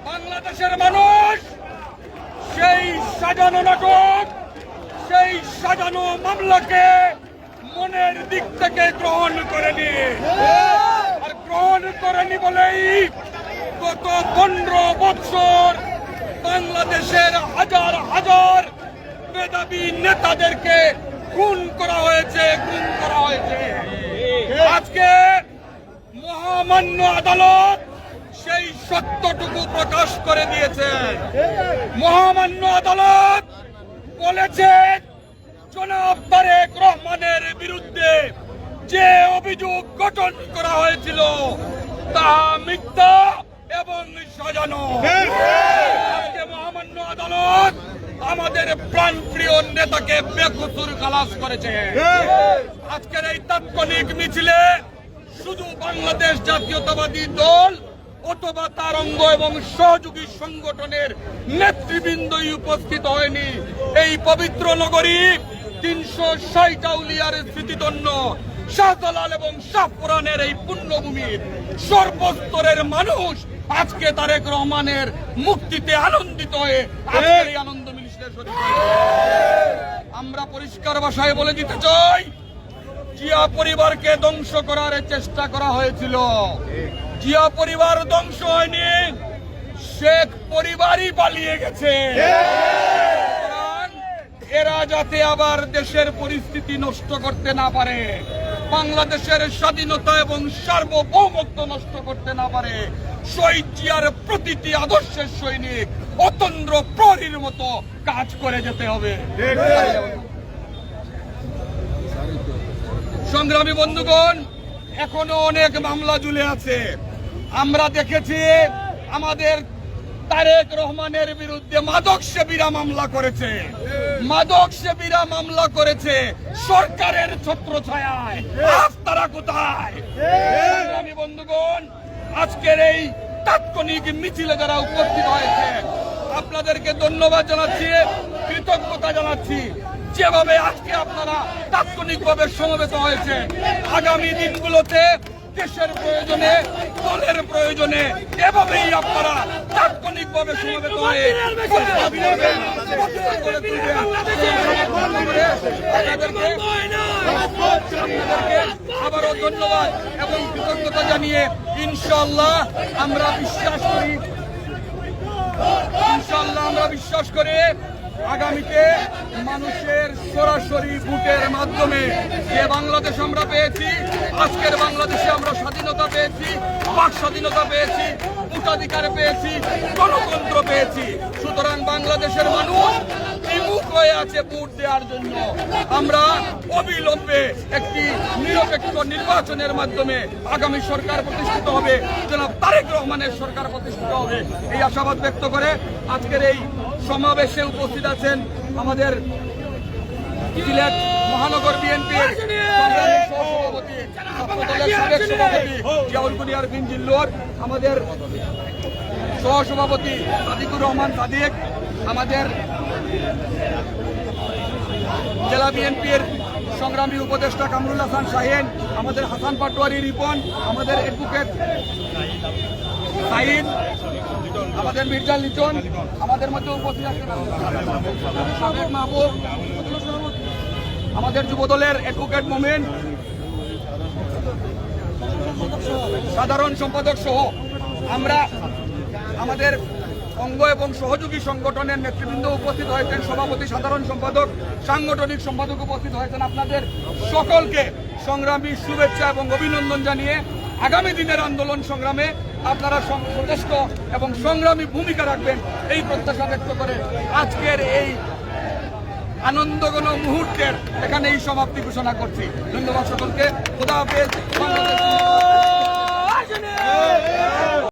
বাংলাদেশের মানুষ সেই সাজানো নাটক, সেই সাজানো মামলাকে মনের দিক থেকে গ্রহণ করেনি। আর গ্রহণ করেনি বলেই গত 15 বছর বাংলাদেশের হাজার হাজার মেধাবী নেতাদেরকে খুন করা হয়েছে। আজকে মহামান্য আদালত সেই সত্যটুকু প্রকাশ করে দিয়েছে। মহামান্য আদালত বলেছে জনাব তারেক রহমানের বিরুদ্ধে যে অভিযোগ গঠন করা হয়েছিল তা মিথ্যা এবং সাজানো। আজকে মহামান্য আদালত আমাদের প্রাণপ্রিয় নেতাকে বেকসুর খালাস করেছে। আজকের এই তাৎক্ষণিক মিছিলে শুধু বাংলাদেশ জাতীয়তাবাদী দল অথবা তার অঙ্গ এবং সহযোগী সংগঠনের নেতৃবৃন্দই উপস্থিত হয়নি। এই পবিত্র নগরী 360 আউলিয়ার স্মৃতিধন্য শাহজালাল এবং শাহপুরানের এই পুণ্যভূমির সর্বস্তরের মানুষ আজকে তারেক রহমানের মুক্তিতে আনন্দিত হয়ে আজকের এই আনন্দ মিছিলে শরীক হয়েছে। আমরা পরিষ্কার ভাষায় বলে দিতে চাই, জিয়া পরিবারকে ধ্বংস করার চেষ্টা করা হয়েছিল। জিয়া পরিবার ধ্বংস হয়নি, শেখ পরিবারই পালিয়ে গেছে। এরা যাতে আবার দেশের পরিস্থিতি নষ্ট করতে না পারে, বাংলাদেশের স্বাধীনতা এবং সার্বভৌমত্ব নষ্ট করতে না পারে, শহীদ জিয়ার প্রতিটি আদর্শের সৈনিক অতন্দ্র প্রহরীর মতো কাজ করে যেতে হবে। সংগ্রামী বন্ধুগণ, এখনো অনেক মামলা ঝুলে আছে। আমরা দেখেছি আমাদের তারেক রহমানের বিরুদ্ধে মাদক সেবীরা মামলা করেছে সরকারের ছত্রছায়ায়। আজ তারা কোথায়? সংগ্রামী বন্ধুগণ, আজকের এই তাৎক্ষণিক মিছিলে যারা উপস্থিত হয়েছে আপনাদেরকে ধন্যবাদ জানাচ্ছি, কৃতজ্ঞতা জানাচ্ছি। যেভাবে আজকে আপনারা তাৎক্ষণিকভাবে সমবেত হয়েছে, আগামী দিনগুলোতে দেশের প্রয়োজনে, দলের প্রয়োজনে এভাবেই আপনারা তাৎক্ষণিকভাবে সমবেত হয়ে আবারও ধন্যবাদ এবং কৃতজ্ঞতা জানিয়ে ইনশাআল্লাহ আমরা বিশ্বাস করি আগামীতে মানুষের সরাসরি ভোটের মাধ্যমে যে বাংলাদেশ আমরা পেয়েছি, আজকের বাংলাদেশে আমরা স্বাধীনতা পেয়েছি, বাক স্বাধীনতা পেয়েছি, ভোটাধিকার পেয়েছি, গণতন্ত্র পেয়েছি। সুতরাং বাংলাদেশের মানুষ বিমুখ হয়ে আছে ভোট দেওয়ার জন্য। আমরা অবিলম্বে একটি নিরপেক্ষ নির্বাচনের মাধ্যমে আগামী সরকার প্রতিষ্ঠিত হবে, জনাব তারেক রহমানের সরকার প্রতিষ্ঠিত হবে, এই আশাবাদ ব্যক্ত করে আজকের এই সমাবেশে উপস্থিত আছেন আমাদের সিলেট মহানগর বিএনপির সভাপতি, সাবেক সভাপতি জিয়াউল কুনিয়ার বিন জিল্লুর, আমাদের সহসভাপতি সাদিকুর রহমান সাদিক, আমাদের জেলা বিএনপির সংগ্রামী উপদেষ্টা কামরুল হাসান শাহিন, আমাদের হাসান পাটোয়ারি রিপন, আমাদের অ্যাডভোকেট সাইদ, আমাদের মির্জা লিটন, আমাদের মধ্যে উপস্থিত আছেন সাবেক মাহবুব, আমাদের যুবদলের অ্যাডভোকেট মোমেন, সাধারণ সম্পাদক সহ আমরা আমাদের অঙ্গ এবং সহযোগী সংগঠনের নেতৃবৃন্দ উপস্থিত হয়েছেন, সভাপতি, সাধারণ সম্পাদক, সাংগঠনিক সম্পাদক উপস্থিত হয়েছেন। আপনাদের সকলকে সংগ্রামী শুভেচ্ছা এবং অভিনন্দন জানিয়ে আগামী দিনের আন্দোলন সংগ্রামে আপনারা সচেষ্ট এবং সংগ্রামী ভূমিকা রাখবেন এই প্রত্যাশা ব্যক্ত করে আজকের এই আনন্দঘন মুহূর্তের এখানে এই সমাপ্তি ঘোষণা করছি। ধন্যবাদ সকলকে। খোদা হাফেজ। বাংলাদেশ।